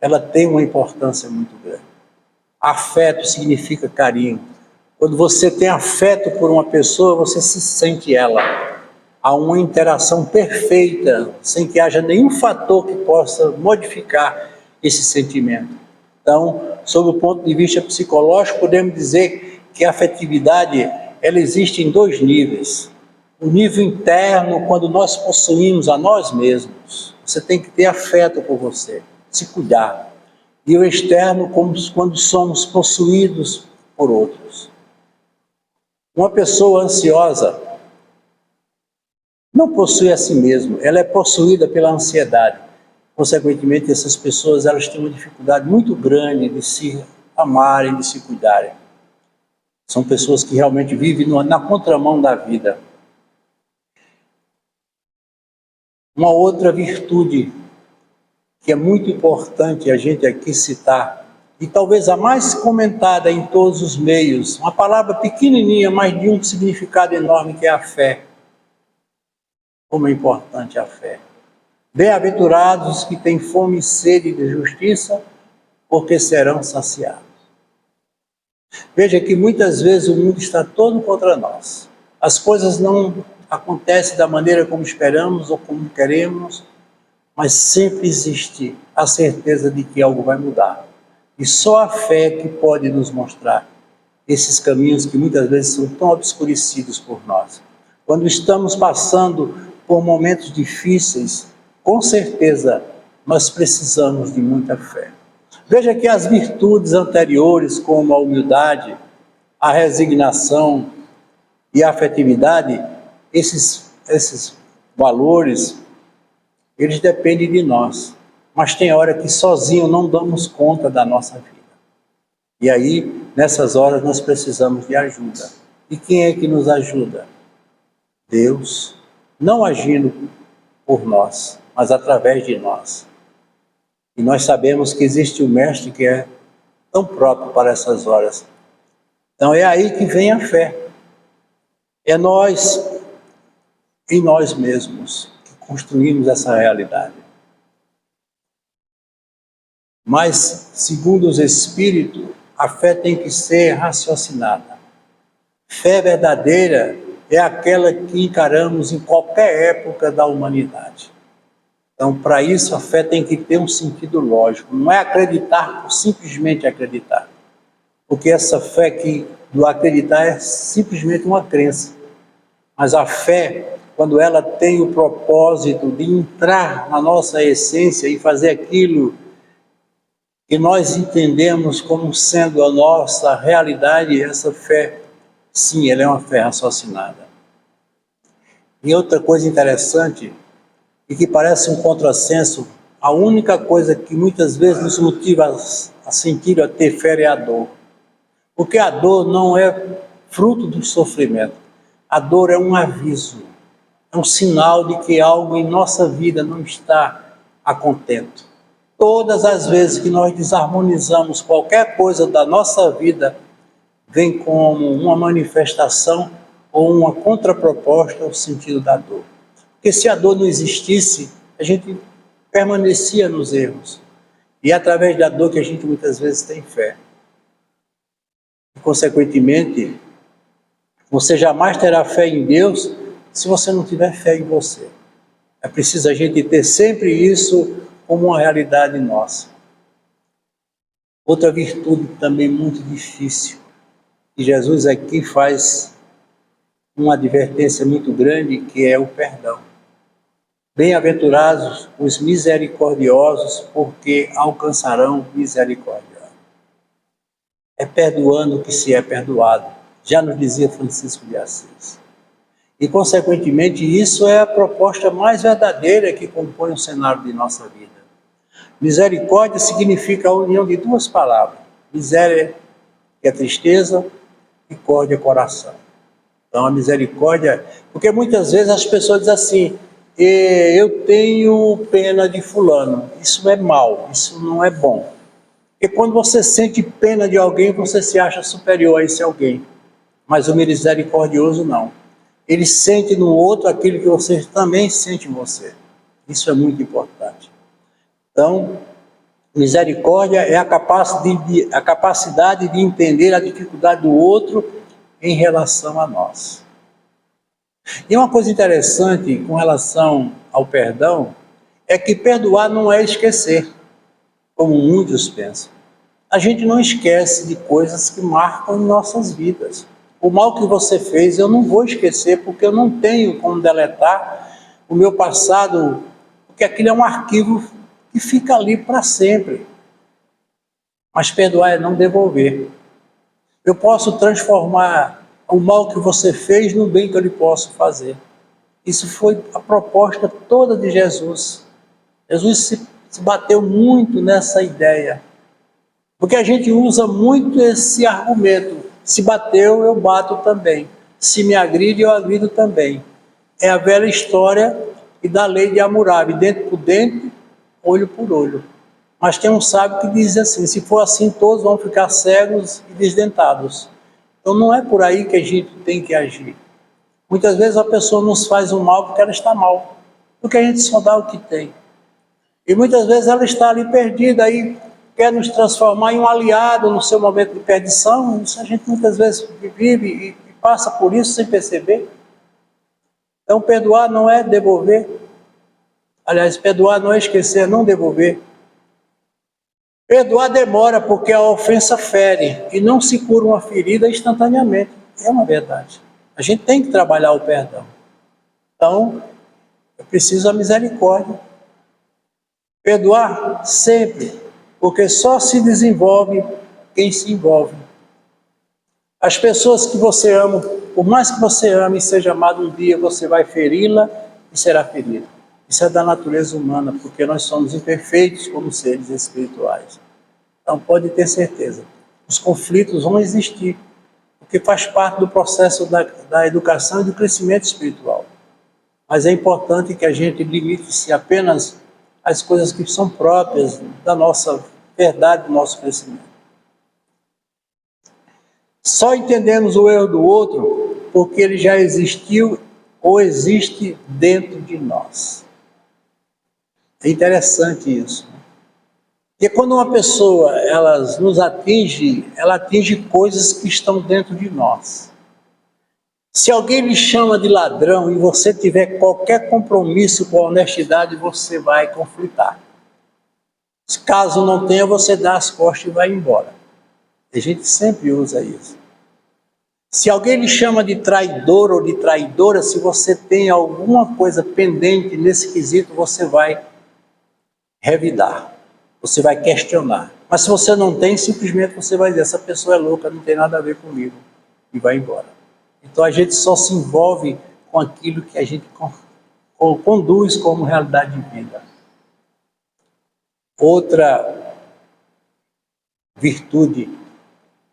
ela tem uma importância muito grande. Afeto significa carinho. Quando você tem afeto por uma pessoa, você se sente ela. Há uma interação perfeita, sem que haja nenhum fator que possa modificar esse sentimento. Então, sob o ponto de vista psicológico, podemos dizer que a afetividade, ela existe em dois níveis. O nível interno, quando nós possuímos a nós mesmos, você tem que ter afeto por você, se cuidar. E o externo, quando somos possuídos por outros. Uma pessoa ansiosa não possui a si mesma, ela é possuída pela ansiedade. Consequentemente, essas pessoas elas têm uma dificuldade muito grande de se amarem, de se cuidarem. São pessoas que realmente vivem na contramão da vida. Uma outra virtude que é muito importante a gente aqui citar, e talvez a mais comentada em todos os meios, uma palavra pequenininha, mas de um significado enorme, que é a fé. Como é importante a fé. Bem-aventurados os que têm fome e sede de justiça, porque serão saciados. Veja que muitas vezes o mundo está todo contra nós. As coisas não acontecem da maneira como esperamos ou como queremos, mas sempre existe a certeza de que algo vai mudar. E só a fé que pode nos mostrar esses caminhos que muitas vezes são tão obscurecidos por nós. Quando estamos passando por momentos difíceis, com certeza nós precisamos de muita fé. Veja que as virtudes anteriores, como a humildade, a resignação e a afetividade, esses valores, eles dependem de nós. Mas tem hora que sozinho não damos conta da nossa vida. E aí, nessas horas, nós precisamos de ajuda. E quem é que nos ajuda? Deus, não agindo por nós, mas através de nós. E nós sabemos que existe um mestre que é tão próprio para essas horas. Então é aí que vem a fé. É nós, em nós mesmos, que construímos essa realidade. Mas, segundo os Espíritos, a fé tem que ser raciocinada. Fé verdadeira é aquela que encaramos em qualquer época da humanidade. Então, para isso, a fé tem que ter um sentido lógico. Não é acreditar por simplesmente acreditar. Porque essa fé do acreditar é simplesmente uma crença. Mas a fé, quando ela tem o propósito de entrar na nossa essência e fazer aquilo que nós entendemos como sendo a nossa realidade, essa fé, sim, ela é uma fé raciocinada. E outra coisa interessante, e que parece um contrassenso, a única coisa que muitas vezes nos motiva a sentir, a ter fé, é a dor. Porque a dor não é fruto do sofrimento. A dor é um aviso, é um sinal de que algo em nossa vida não está a contento. Todas as vezes que nós desarmonizamos qualquer coisa da nossa vida, vem como uma manifestação ou uma contraproposta ao sentido da dor. Porque se a dor não existisse, a gente permanecia nos erros. E é através da dor que a gente muitas vezes tem fé. E, consequentemente, você jamais terá fé em Deus se você não tiver fé em você. É preciso a gente ter sempre isso como uma realidade nossa. Outra virtude também muito difícil E Jesus aqui faz uma advertência muito grande, que é o perdão. Bem-aventurados os misericordiosos, porque alcançarão misericórdia. É perdoando que se é perdoado, já nos dizia Francisco de Assis. E, consequentemente, isso é a proposta mais verdadeira que compõe o cenário de nossa vida. Misericórdia significa a união de duas palavras. Miséria, que é tristeza, e córdia é coração. Então, a misericórdia... Porque muitas vezes as pessoas dizem assim, eu tenho pena de fulano. Isso é mal, isso não é bom. E quando você sente pena de alguém, você se acha superior a esse alguém. Mas o misericordioso não. Ele sente no outro aquilo que você também sente em você. Isso é muito importante. Então, misericórdia é a capacidade de entender a dificuldade do outro em relação a nós. E uma coisa interessante com relação ao perdão é que perdoar não é esquecer, como muitos pensam. A gente não esquece de coisas que marcam nossas vidas. O mal que você fez eu não vou esquecer, porque eu não tenho como deletar o meu passado, porque aquilo é um arquivo que fica ali para sempre. Mas perdoar é não devolver. Eu posso transformar o mal que você fez no bem que eu lhe posso fazer. Isso foi a proposta toda de Jesus. Jesus se bateu muito nessa ideia. Porque a gente usa muito esse argumento. Se bateu, eu bato também. Se me agride, eu agrido também. É a velha história e da lei de Hammurabi, dente por dente, olho por olho. Mas tem um sábio que diz assim, se for assim, todos vão ficar cegos e desdentados. Então não é por aí que a gente tem que agir. Muitas vezes a pessoa nos faz o mal porque ela está mal, porque a gente só dá o que tem. E muitas vezes ela está ali perdida, aí quer nos transformar em um aliado no seu momento de perdição. Isso a gente muitas vezes vive e passa por isso sem perceber. Então perdoar não é devolver. Aliás, perdoar não é esquecer, é não devolver. Perdoar demora porque a ofensa fere e não se cura uma ferida instantaneamente. É uma verdade. A gente tem que trabalhar o perdão. Então, é preciso a misericórdia. Perdoar sempre, porque só se desenvolve quem se envolve. As pessoas que você ama, por mais que você ame e seja amado, um dia você vai feri-la e será ferido. Isso é da natureza humana, porque nós somos imperfeitos como seres espirituais. Então pode ter certeza, os conflitos vão existir, porque faz parte do processo da educação e do crescimento espiritual. Mas é importante que a gente limite-se apenas às coisas que são próprias da nossa verdade, do nosso crescimento. Só entendemos o erro do outro porque ele já existiu ou existe dentro de nós. É interessante isso. Porque quando uma pessoa ela nos atinge, ela atinge coisas que estão dentro de nós. Se alguém lhe chama de ladrão e você tiver qualquer compromisso com a honestidade, você vai conflitar. Caso não tenha, você dá as costas e vai embora. A gente sempre usa isso. Se alguém lhe chama de traidor ou de traidora, se você tem alguma coisa pendente nesse quesito, você vai revidar, você vai questionar. Mas se você não tem, simplesmente você vai dizer, essa pessoa é louca, não tem nada a ver comigo, e vai embora. Então a gente só se envolve com aquilo que a gente conduz como realidade de vida. Outra virtude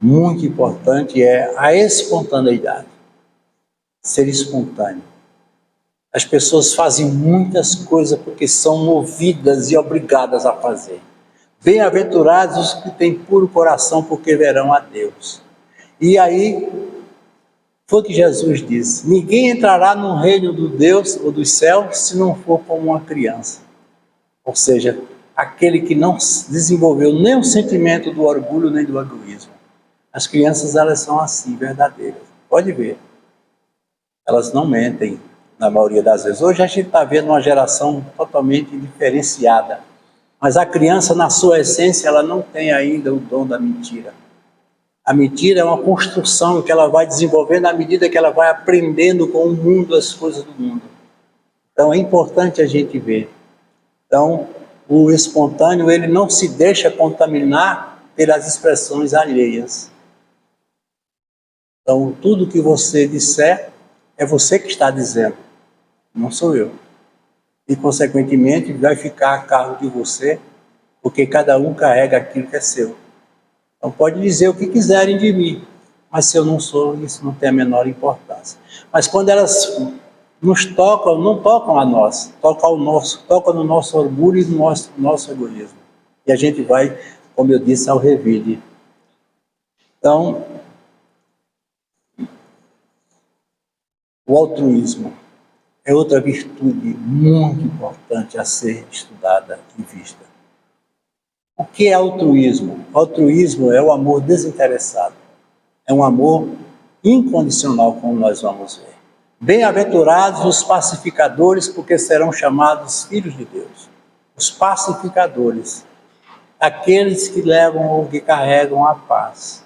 muito importante é a espontaneidade. Ser espontâneo. As pessoas fazem muitas coisas porque são movidas e obrigadas a fazer. Bem-aventurados os que têm puro coração, porque verão a Deus. E aí, foi o que Jesus disse, ninguém entrará no reino do Deus ou dos céus se não for como uma criança. Ou seja, aquele que não desenvolveu nem o sentimento do orgulho nem do egoísmo. As crianças, elas são assim, verdadeiras. Pode ver. Elas não mentem, na maioria das vezes. Hoje a gente está vendo uma geração totalmente diferenciada. Mas a criança, na sua essência, ela não tem ainda o dom da mentira. A mentira é uma construção que ela vai desenvolvendo à medida que ela vai aprendendo com o mundo, as coisas do mundo. Então é importante a gente ver. Então, o espontâneo, ele não se deixa contaminar pelas expressões alheias. Então, tudo que você disser, é você que está dizendo, não sou eu. E, consequentemente, vai ficar a cargo de você, porque cada um carrega aquilo que é seu. Então, pode dizer o que quiserem de mim, mas se eu não sou, isso não tem a menor importância. Mas quando elas nos tocam, não tocam a nós, tocam no nosso orgulho e no nosso egoísmo. E a gente vai, como eu disse, ao revide. Então, o altruísmo é outra virtude muito importante a ser estudada e vista. O que é altruísmo? Altruísmo é o amor desinteressado. É um amor incondicional, como nós vamos ver. Bem-aventurados os pacificadores, porque serão chamados filhos de Deus. Os pacificadores, aqueles que levam ou que carregam a paz.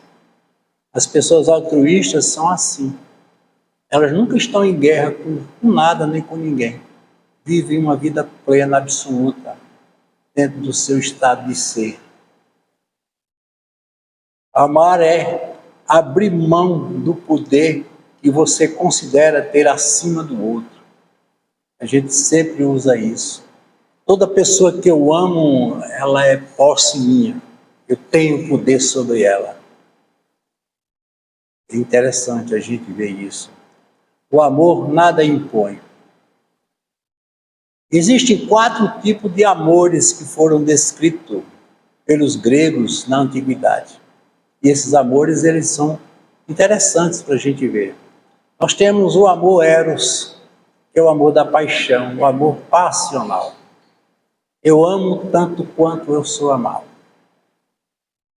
As pessoas altruístas são assim. Elas nunca estão em guerra com nada nem com ninguém. Vivem uma vida plena, absoluta, dentro do seu estado de ser. Amar é abrir mão do poder que você considera ter acima do outro. A gente sempre usa isso. Toda pessoa que eu amo, ela é posse minha. Eu tenho poder sobre ela. É interessante a gente ver isso. O amor nada impõe. Existem 4 tipos de amores que foram descritos pelos gregos na antiguidade. E esses amores, eles são interessantes para a gente ver. Nós temos o amor eros, que é o amor da paixão, o amor passional. Eu amo tanto quanto eu sou amado.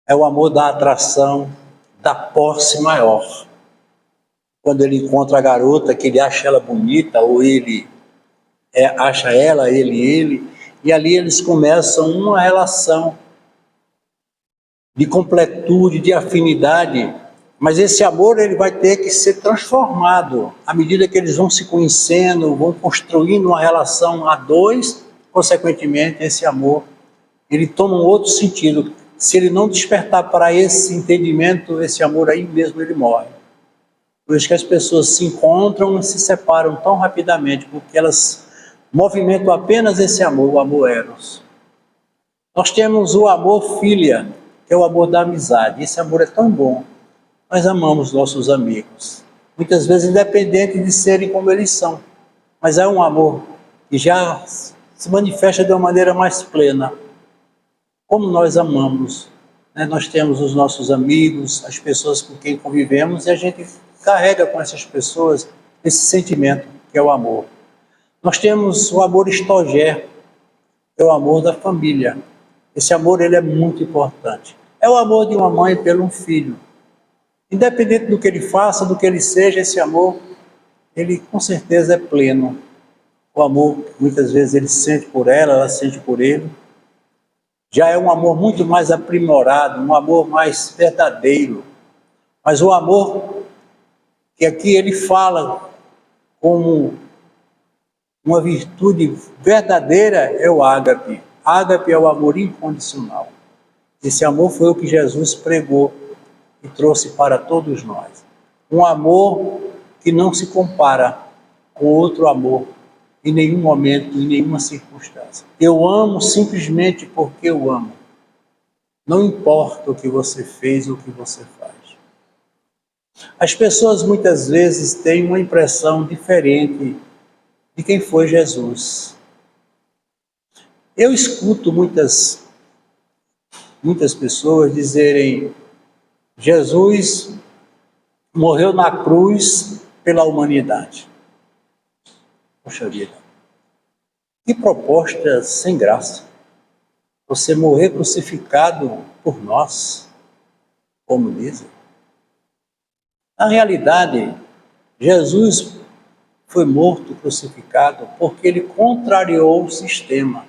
É o amor da atração, da posse maior. Quando ele encontra a garota, que ele acha ela bonita, ou ele acha ela, ele, e ali eles começam uma relação de completude, de afinidade, mas esse amor ele vai ter que ser transformado à medida que eles vão se conhecendo, vão construindo uma relação a dois. Consequentemente, esse amor ele toma um outro sentido. Se ele não despertar para esse entendimento, esse amor aí mesmo ele morre. Por isso que as pessoas se encontram e se separam tão rapidamente, porque elas movimentam apenas esse amor, o amor eros. Nós temos o amor filia, que é o amor da amizade. Esse amor é tão bom. Nós amamos nossos amigos, muitas vezes independente de serem como eles são, mas é um amor que já se manifesta de uma maneira mais plena. Como nós amamos, né? Nós temos os nossos amigos, as pessoas com quem convivemos, e a gente carrega com essas pessoas esse sentimento que é o amor. Nós temos o amor estogé, que é o amor da família. Esse amor ele é muito importante. É o amor de uma mãe pelo um filho. Independente do que ele faça, do que ele seja, esse amor, ele com certeza é pleno. O amor, muitas vezes, ele sente por ela sente por ele. Já é um amor muito mais aprimorado, um amor mais verdadeiro. Mas o amor que aqui ele fala como uma virtude verdadeira é o ágape. Ágape é o amor incondicional. Esse amor foi o que Jesus pregou e trouxe para todos nós. Um amor que não se compara com outro amor em nenhum momento, em nenhuma circunstância. Eu amo simplesmente porque eu amo. Não importa o que você fez ou o que você faz. As pessoas muitas vezes têm uma impressão diferente de quem foi Jesus. Eu escuto muitas pessoas dizerem: Jesus morreu na cruz pela humanidade. Poxa vida, que proposta sem graça. Você morrer crucificado por nós, como dizem. Na realidade, Jesus foi morto, crucificado, porque ele contrariou o sistema.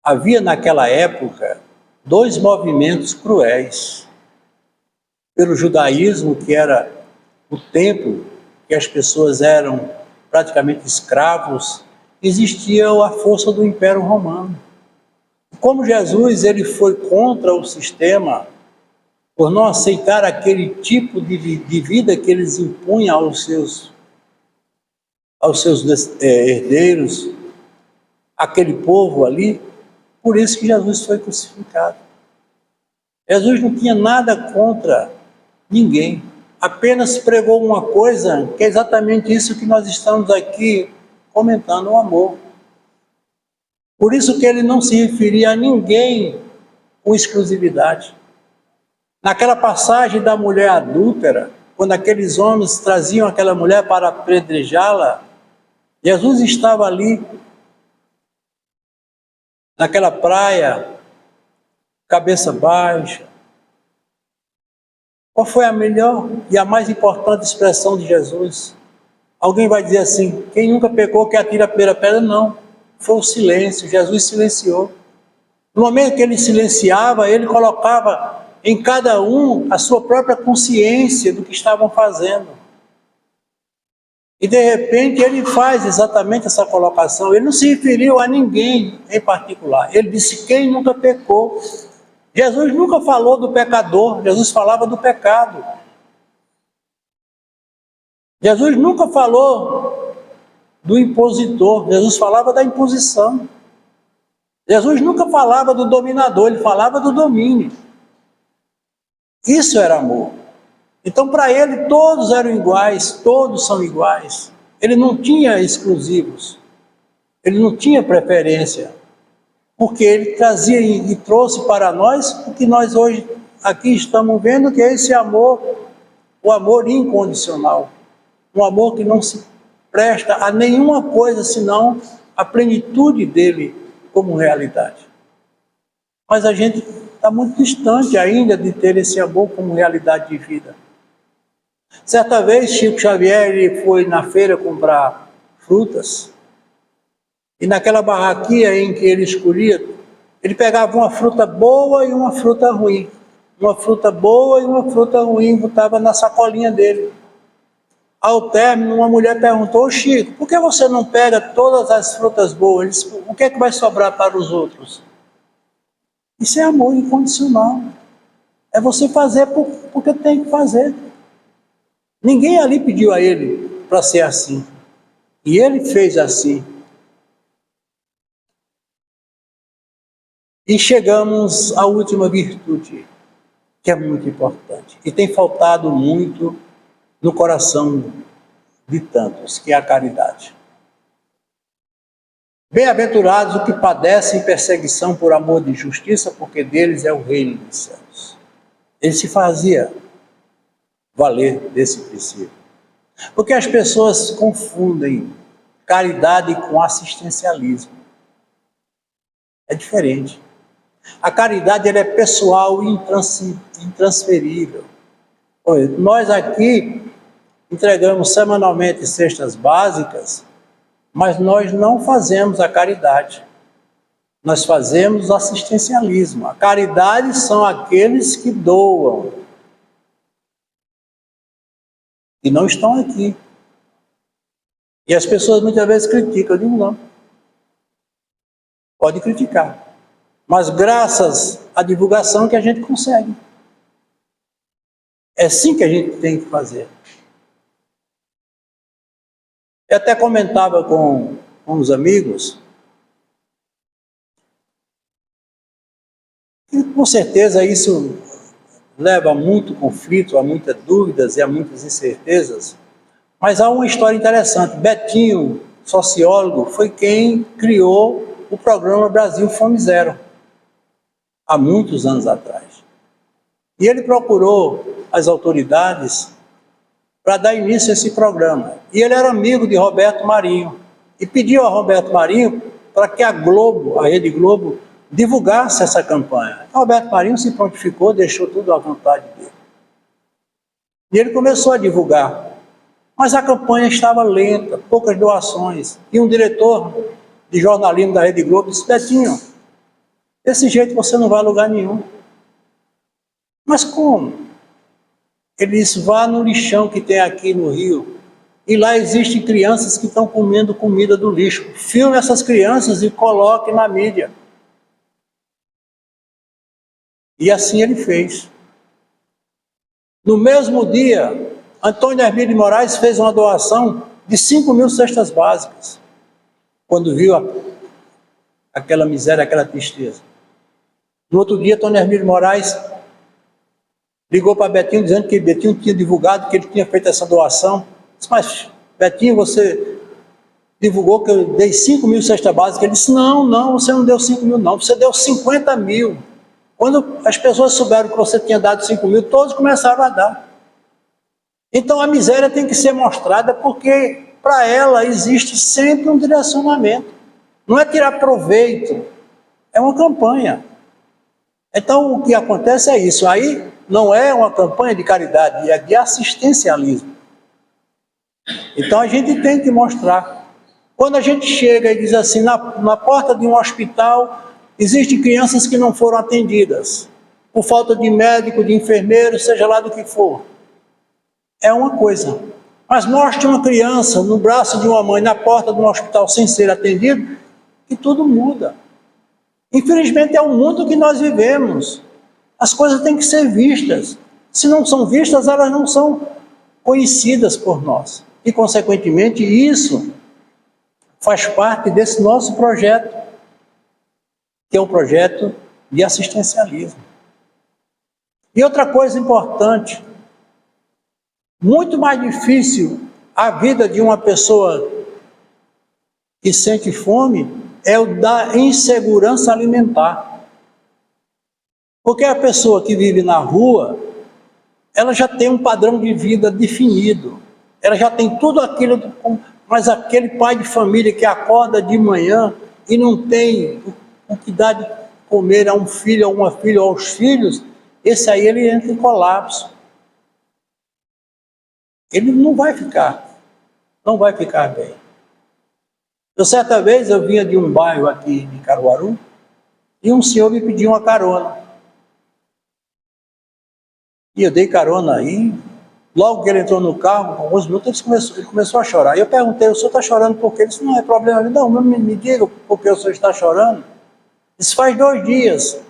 Havia naquela época 2 movimentos cruéis. pelo judaísmo, que era o tempo que as pessoas eram praticamente escravos, existia a força do Império Romano. Como Jesus ele foi contra o sistema, por não aceitar aquele tipo de vida que eles impunham aos seus herdeiros, aquele povo ali, por isso que Jesus foi crucificado. Jesus não tinha nada contra ninguém, apenas pregou uma coisa que é exatamente isso que nós estamos aqui comentando, o amor. Por isso que ele não se referia a ninguém com exclusividade. Naquela passagem da mulher adúltera, quando aqueles homens traziam aquela mulher para apedrejá-la, Jesus estava ali, naquela praia, cabeça baixa. Qual foi a melhor e a mais importante expressão de Jesus? Alguém vai dizer assim, quem nunca pecou que atira a primeira pedra? Não, foi o silêncio, Jesus silenciou. No momento que ele silenciava, ele colocava em cada um a sua própria consciência do que estavam fazendo. E de repente ele faz exatamente essa colocação. Ele não se referiu a ninguém em particular. Ele disse quem nunca pecou. Jesus nunca falou do pecador, Jesus falava do pecado. Jesus nunca falou do impositor, Jesus falava da imposição. Jesus nunca falava do dominador, ele falava do domínio. Isso era amor. Então, para ele, todos eram iguais, todos são iguais. Ele não tinha exclusivos, ele não tinha preferência, porque ele trazia e trouxe para nós o que nós hoje aqui estamos vendo, que é esse amor, o amor incondicional, um amor que não se presta a nenhuma coisa senão a plenitude dele como realidade. Mas a gente está muito distante ainda de ter esse amor como realidade de vida. Certa vez, Chico Xavier ele foi na feira comprar frutas, e naquela barraquinha em que ele escolhia, ele pegava uma fruta boa e uma fruta ruim. Uma fruta boa e uma fruta ruim, botava na sacolinha dele. Ao término, uma mulher perguntou, Chico, por que você não pega todas as frutas boas? Ele disse, o que é que vai sobrar para os outros? Isso é amor incondicional. É você fazer porque tem que fazer. Ninguém ali pediu a ele para ser assim. E ele fez assim. E chegamos à última virtude, que é muito importante. E tem faltado muito no coração de tantos, que é a caridade. Bem-aventurados os que padecem perseguição por amor de justiça, porque deles é o reino dos céus. Ele se fazia valer desse princípio. Porque as pessoas confundem caridade com assistencialismo. É diferente. A caridade ela é pessoal e intransferível. Nós aqui entregamos semanalmente cestas básicas, mas nós não fazemos a caridade. Nós fazemos o assistencialismo. A caridade são aqueles que doam e não estão aqui. E as pessoas muitas vezes criticam. Eu digo não. Pode criticar. Mas graças à divulgação que a gente consegue. É assim que a gente tem que fazer. Eu até comentava com os amigos, e com certeza isso leva a muito conflito, a muitas dúvidas e a muitas incertezas, mas há uma história interessante. Betinho, sociólogo, foi quem criou o programa Brasil Fome Zero, há muitos anos atrás. E ele procurou as autoridades para dar início a esse programa. E ele era amigo de Roberto Marinho. E pediu a Roberto Marinho para que a Globo, a Rede Globo, divulgasse essa campanha. Roberto Marinho se prontificou, deixou tudo à vontade dele. E ele começou a divulgar. Mas a campanha estava lenta, poucas doações. E um diretor de jornalismo da Rede Globo disse, Betinho, desse jeito você não vai a lugar nenhum. Mas como? Ele disse, vá no lixão que tem aqui no Rio, e lá existem crianças que estão comendo comida do lixo. Filme essas crianças e coloque na mídia. E assim ele fez. No mesmo dia, Antônio Hermílio de Moraes fez uma doação de 5.000 cestas básicas, quando viu aquela miséria, aquela tristeza. No outro dia, Antônio Hermílio de Moraes ligou para Betinho, dizendo que Betinho tinha divulgado que ele tinha feito essa doação. Disse, mas Betinho, você divulgou que eu dei 5.000 cestas básicas. Ele disse, não, você não deu 5.000 não, você deu 50.000. Quando as pessoas souberam que você tinha dado 5.000, todos começaram a dar. Então a miséria tem que ser mostrada, porque para ela existe sempre um direcionamento. Não é tirar proveito, é uma campanha. Então o que acontece é isso. Aí não é uma campanha de caridade, é de assistencialismo. Então a gente tem que mostrar. Quando a gente chega e diz assim, na porta de um hospital, existem crianças que não foram atendidas, por falta de médico, de enfermeiro, seja lá do que for. É uma coisa. Mas mostre uma criança no braço de uma mãe, na porta de um hospital, sem ser atendido, que tudo muda. Infelizmente é o mundo que nós vivemos. As coisas têm que ser vistas. Se não são vistas, elas não são conhecidas por nós. E, consequentemente, isso faz parte desse nosso projeto, que é um projeto de assistencialismo. E outra coisa importante, muito mais difícil a vida de uma pessoa que sente fome é o da insegurança alimentar. Porque a pessoa que vive na rua, ela já tem um padrão de vida definido, ela já tem tudo aquilo, mas aquele pai de família que acorda de manhã e não tem o que dá de comer a um filho, a uma filha, aos filhos, esse aí ele entra em colapso. Ele não vai ficar bem. Certa vez eu vinha de um bairro aqui de Caruaru e um senhor me pediu uma carona. E eu dei carona aí. Logo que ele entrou no carro, com alguns minutos, ele começou a chorar. E eu perguntei, o senhor está chorando por quê? Ele disse, não é problema. Ele disse, não, me diga por que o senhor está chorando. Isso faz 2 dias.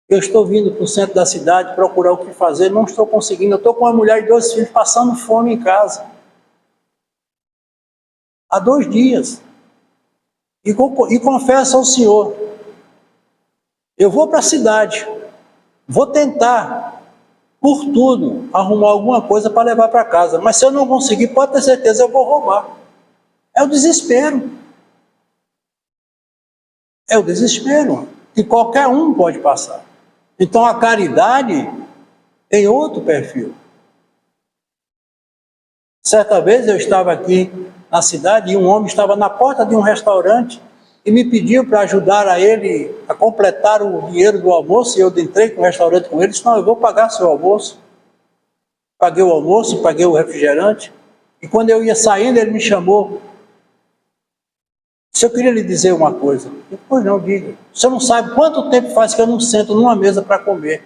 Eu estou vindo para o centro da cidade procurar o que fazer, não estou conseguindo. Eu estou com uma mulher e 2 filhos passando fome em casa. Há 2 dias. E confesso ao senhor, eu vou para a cidade, vou tentar, por tudo, arrumar alguma coisa para levar para casa. Mas se eu não conseguir, pode ter certeza, eu vou roubar. É o desespero. É o desespero que qualquer um pode passar. Então a caridade tem outro perfil. Certa vez eu estava aqui na cidade e um homem estava na porta de um restaurante e me pediu para ajudar a ele a completar o dinheiro do almoço, e eu entrei com o restaurante com ele e disse, não, eu vou pagar seu almoço. Paguei o almoço, paguei o refrigerante, e quando eu ia saindo ele me chamou. Se eu queria lhe dizer uma coisa, depois não, diga. Você não sabe quanto tempo faz que eu não sento numa mesa para comer.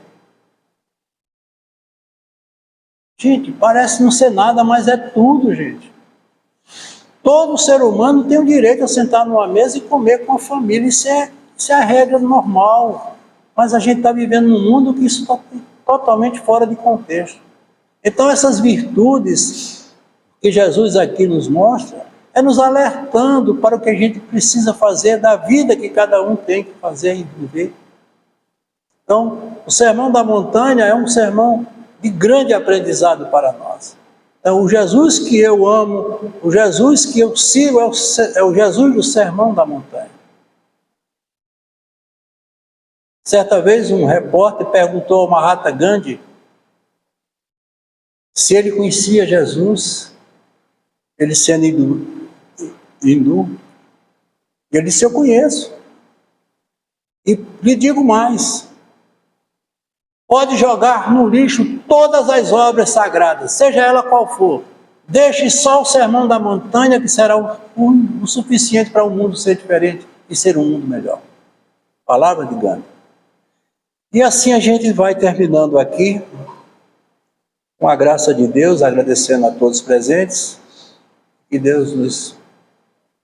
Gente, parece não ser nada, mas é tudo, gente. Todo ser humano tem o direito a sentar numa mesa e comer com a família. Isso é a regra normal. Mas a gente está vivendo num mundo que isso está totalmente fora de contexto. Então essas virtudes que Jesus aqui nos mostra, é nos alertando para o que a gente precisa fazer da vida que cada um tem que fazer e viver. Então, o Sermão da Montanha é um sermão de grande aprendizado para nós. Então, o Jesus que eu amo, o Jesus que eu sigo é o Jesus do Sermão da Montanha. Certa vez um repórter perguntou ao Mahatma Gandhi se ele conhecia Jesus, ele sendo hindu. Ele disse, eu conheço. E lhe digo mais, pode jogar no lixo todas as obras sagradas, seja ela qual for. Deixe só o Sermão da Montanha, que será o suficiente para o mundo ser diferente e ser um mundo melhor. Palavra de Gandhi. E assim a gente vai terminando aqui Com a graça de Deus, agradecendo a todos os presentes, que Deus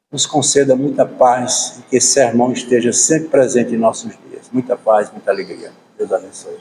nos conceda muita paz e que esse sermão esteja sempre presente em nossos dias. Muita paz, muita alegria. Deus abençoe.